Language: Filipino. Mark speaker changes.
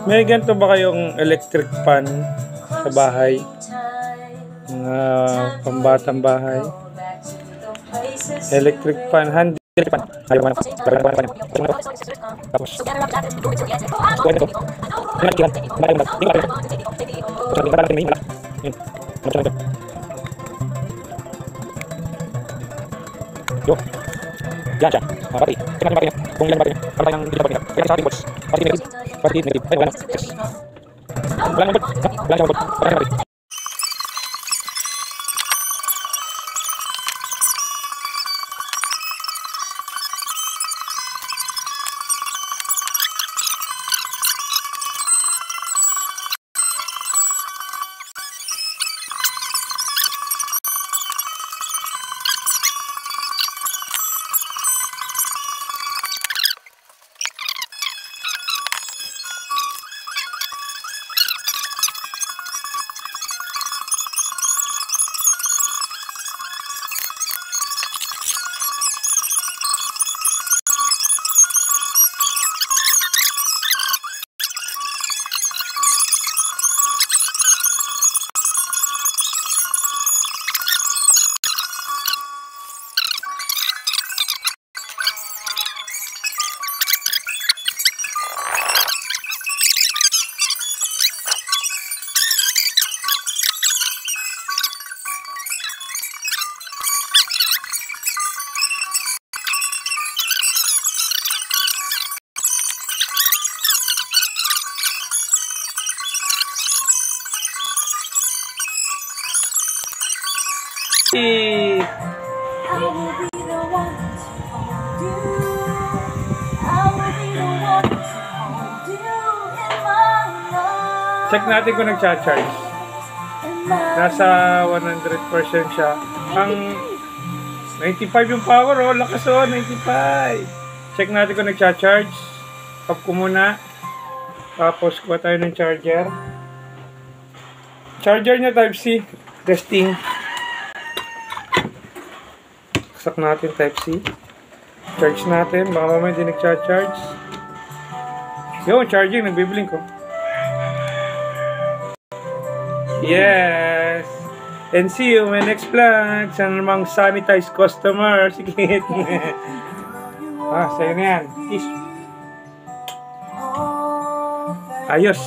Speaker 1: May ganito ba kayong electric fan sa bahay? Mga pambatang bahay. Electric fan, hand electric fan. Tapos, yo. Yan siya. Pati. Tingnan natin niya. Kung ilan ba niya. Para tayong hindi na niya. Kaya sa ating boards. Pati negative. Pati negative. Ay, wala na. Yes. Wala na board. Wala na board. Para natin. Check natin kung nagcha-charge. Nasa 100% siya. Ang 95 yung power, oh. Lakas, oh. 95. Check natin kung nagcha-charge. Stop ko muna. Tapos kuha tayo ng charger. Charger niya Type-C. Testing. Sak natin Type-C. Charge natin. Baka mamaya hindi nagcha-charge. Yung charging, nagbiblink ko. Yes! And see you in my next vlog. Sana namang sanitized customer. Sige. Sa'yo na yan. Ayos.